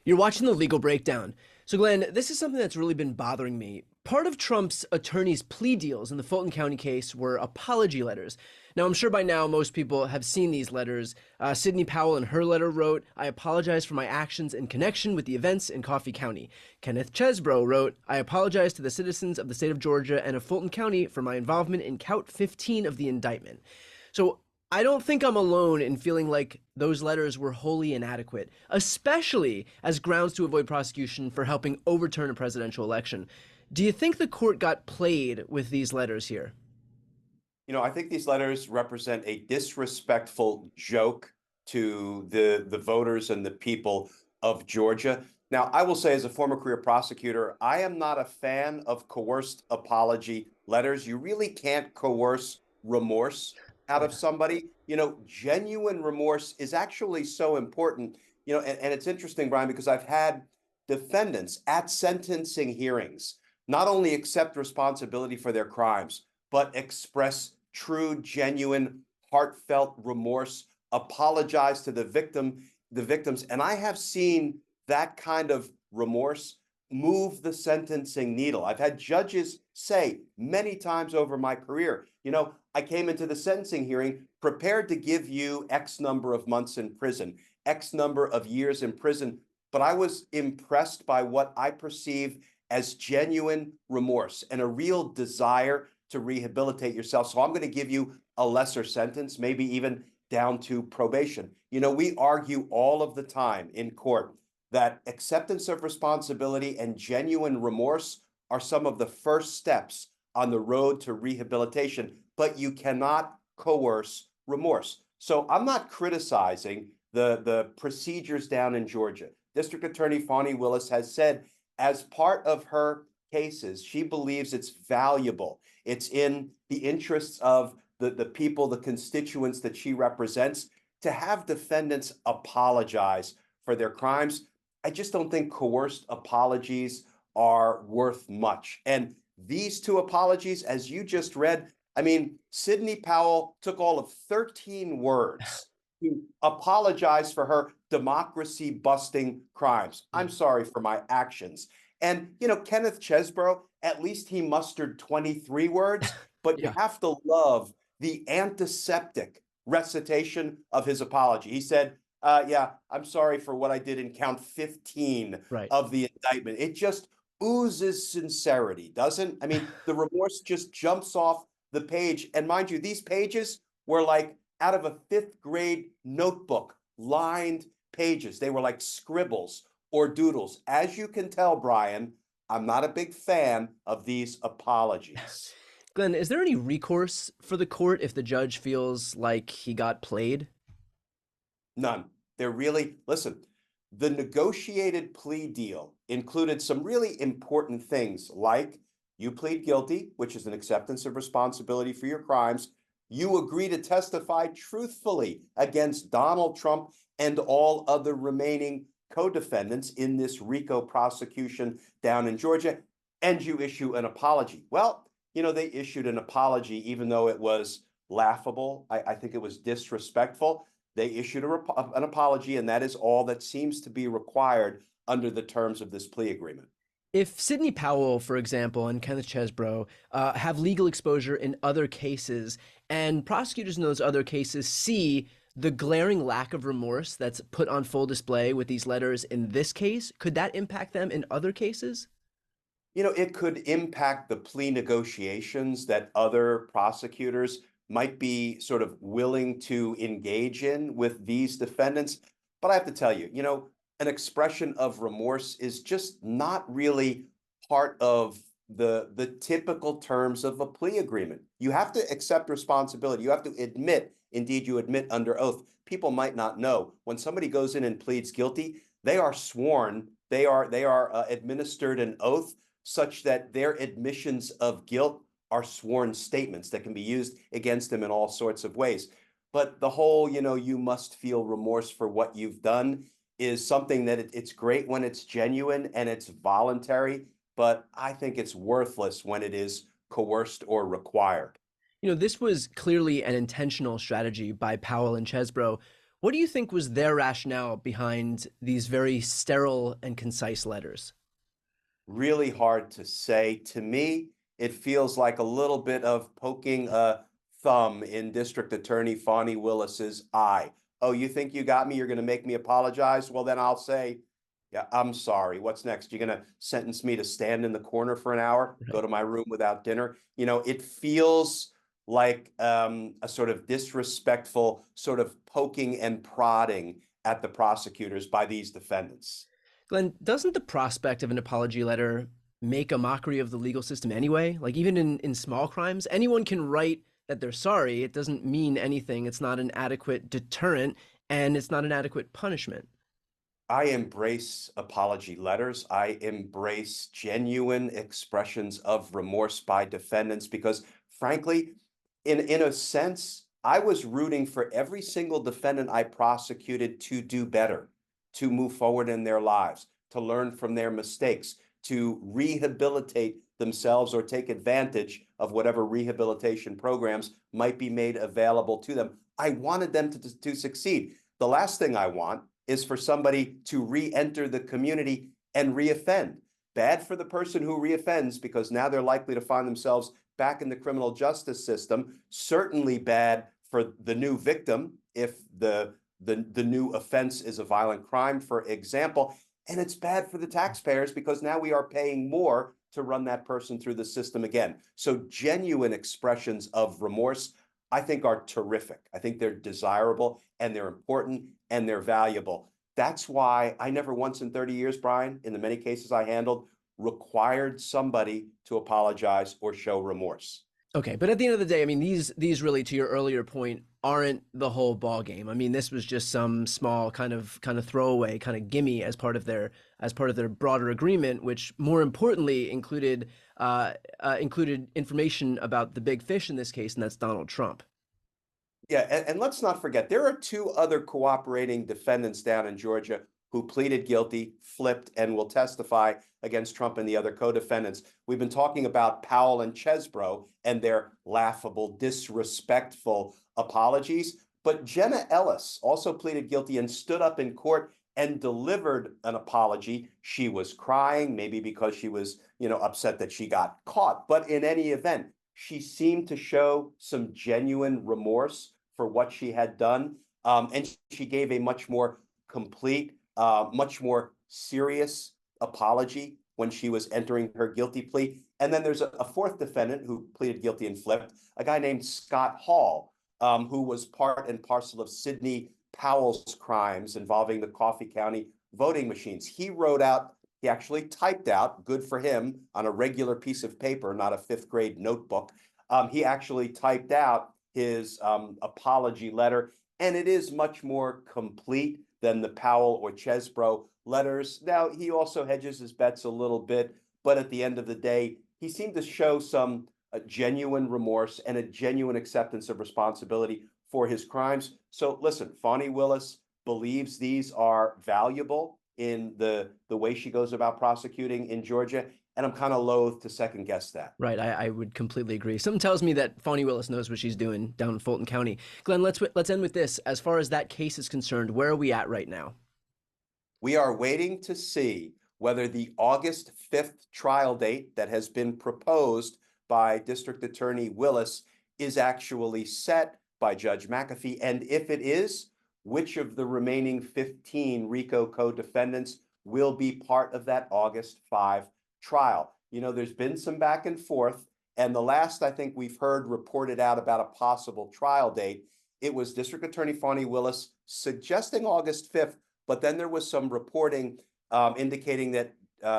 You're watching the legal breakdown. So, Glenn, this is something that's really been bothering me. Part of Trump's attorney's plea deals in the Fulton County case were apology letters. Now, I'm sure by now most people have seen these letters. Sidney Powell in her letter wrote, "I apologize for my actions in connection with the events in Coffee County." Kenneth Chesebro wrote, "I apologize to the citizens of the state of Georgia and of Fulton County for my involvement in count 15 of the indictment." So I don't think I'm alone in feeling like those letters were wholly inadequate, especially as grounds to avoid prosecution for helping overturn a presidential election. Do you think the court got played with these letters here? I think these letters represent a disrespectful joke to the voters and the people of Georgia. Now, I will say, as a former career prosecutor, I am not a fan of coerced apology letters. You really can't coerce remorse out of Yeah. somebody. Genuine remorse is actually so important. And it's interesting, Brian, because I've had defendants at sentencing hearings not only accept responsibility for their crimes, but express true, genuine, heartfelt remorse, apologize to the victims. And I have seen that kind of remorse move the sentencing needle. I've had judges say many times over my career, I came into the sentencing hearing prepared to give you X number of months in prison, X number of years in prison, but I was impressed by what I perceive as genuine remorse and a real desire to rehabilitate yourself. So I'm going to give you a lesser sentence, maybe even down to probation. We argue all of the time in court that acceptance of responsibility and genuine remorse are some of the first steps on the road to rehabilitation, but you cannot coerce remorse. So I'm not criticizing the procedures down in Georgia. District Attorney Fani Willis has said, as part of her cases, she believes it's valuable. It's in the interests of the people, the constituents that she represents, to have defendants apologize for their crimes. I just don't think coerced apologies are worth much. And these two apologies, as you just read, I mean, Sidney Powell took all of 13 words to apologize for her democracy busting crimes. I'm sorry for my actions. And, Kenneth Chesebro, at least he mustered 23 words, but you Yeah. have to love the antiseptic recitation of his apology. He said, yeah, I'm sorry for what I did in count 15 Right. of the indictment. It just oozes sincerity, doesn't? I mean, the remorse just jumps off the page. And mind you, these pages were like out of a fifth grade notebook, lined pages. They were like scribbles or doodles. As you can tell, Brian, I'm not a big fan of these apologies. Glenn, is there any recourse for the court if the judge feels like he got played? None. Listen, the negotiated plea deal included some really important things like you plead guilty, which is an acceptance of responsibility for your crimes. You agree to testify truthfully against Donald Trump and all other remaining co-defendants in this RICO prosecution down in Georgia, and you issue an apology. Well, they issued an apology, even though it was laughable. I think it was disrespectful. They issued an apology, and that is all that seems to be required under the terms of this plea agreement. If Sidney Powell, for example, and Kenneth Chesebro have legal exposure in other cases, and prosecutors in those other cases see the glaring lack of remorse that's put on full display with these letters in this case, could that impact them in other cases? It could impact the plea negotiations that other prosecutors might be sort of willing to engage in with these defendants. But I have to tell you, an expression of remorse is just not really part of the typical terms of a plea agreement. You have to accept responsibility. You have to admit, indeed, you admit under oath. People might not know when somebody goes in and pleads guilty, they are sworn, they are administered an oath such that their admissions of guilt are sworn statements that can be used against them in all sorts of ways. But the whole, you must feel remorse for what you've done is something that it's great when it's genuine and it's voluntary, but I think it's worthless when it is coerced or required. This was clearly an intentional strategy by Powell and Chesbro. What do you think was their rationale behind these very sterile and concise letters? Really hard to say. To me, it feels like a little bit of poking a thumb in District Attorney Fani Willis's eye. Oh, you think you got me? You're going to make me apologize? Well, then I'll say, yeah, I'm sorry. What's next? You're going to sentence me to stand in the corner for an hour, go Right. to my room without dinner? It feels like a sort of disrespectful sort of poking and prodding at the prosecutors by these defendants. Glenn, doesn't the prospect of an apology letter make a mockery of the legal system anyway? Like, even in small crimes, anyone can write that they're sorry. It doesn't mean anything. It's not an adequate deterrent, and it's not an adequate punishment. I embrace apology letters. I embrace genuine expressions of remorse by defendants because, frankly, in a sense, I was rooting for every single defendant I prosecuted to do better, to move forward in their lives, to learn from their mistakes, to rehabilitate themselves or take advantage of whatever rehabilitation programs might be made available to them. I wanted them to succeed. The last thing I want is for somebody to re-enter the community and reoffend. Bad for the person who reoffends because now they're likely to find themselves back in the criminal justice system. Certainly bad for the new victim if the new offense is a violent crime, for example. And it's bad for the taxpayers because now we are paying more to run that person through the system again. So genuine expressions of remorse, I think, are terrific. I think they're desirable and they're important and they're valuable. That's why I never once in 30 years, Brian, in the many cases I handled, required somebody to apologize or show remorse. Okay, but at the end of the day, I mean, these really, to your earlier point, aren't the whole ball game. I mean, this was just some small kind of throwaway, kind of gimme as part of their broader agreement, which more importantly included information about the big fish in this case, and that's Donald Trump. Yeah, and let's not forget, there are two other cooperating defendants down in Georgia who pleaded guilty, flipped, and will testify against Trump and the other co-defendants. We've been talking about Powell and Chesebro and their laughable, disrespectful apologies. But Jenna Ellis also pleaded guilty and stood up in court and delivered an apology. She was crying, maybe because she was, upset that she got caught. But in any event, she seemed to show some genuine remorse for what she had done. And she gave a much more complete, much more serious apology when she was entering her guilty plea. And then there's a fourth defendant who pleaded guilty and flipped, a guy named Scott Hall, who was part and parcel of Sidney Powell's crimes involving the Coffee County voting machines. He actually typed out, good for him, on a regular piece of paper, not a fifth grade notebook. He actually typed out his apology letter, and it is much more complete than the Powell or Chesebro letters. Now, he also hedges his bets a little bit, but at the end of the day, he seemed to show some genuine remorse and a genuine acceptance of responsibility for his crimes. So listen, Fani Willis believes these are valuable in the way she goes about prosecuting in Georgia, and I'm kind of loath to second guess that. Right, I would completely agree. Something tells me that Fani Willis knows what she's doing down in Fulton County. Glenn, let's end with this. As far as that case is concerned, where are we at right now? We are waiting to see whether the August 5th trial date that has been proposed by District Attorney Willis is actually set by Judge McAfee. And if it is, which of the remaining 15 RICO co-defendants will be part of that August 5 trial? There's been some back and forth. And the last I think we've heard reported out about a possible trial date, it was District Attorney Fani Willis suggesting August 5th. But then there was some reporting indicating that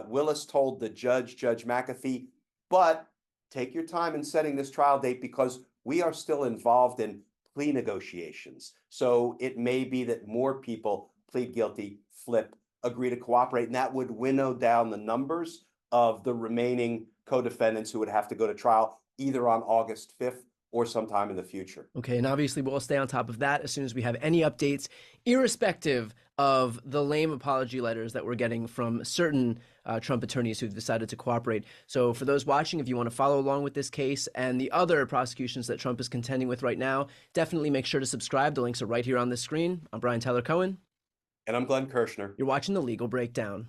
Willis told the Judge McAfee, but take your time in setting this trial date because we are still involved in plea negotiations. So it may be that more people plead guilty, flip, agree to cooperate, and that would winnow down the numbers of the remaining co-defendants who would have to go to trial either on August 5th or sometime in the future. Okay, and obviously we'll stay on top of that as soon as we have any updates, irrespective of the lame apology letters that we're getting from certain Trump attorneys who've decided to cooperate. So for those watching, if you want to follow along with this case and the other prosecutions that Trump is contending with right now, definitely make sure to subscribe. The links are right here on the screen. I'm Brian Tyler Cohen. And I'm Glenn Kirshner. You're watching The Legal Breakdown.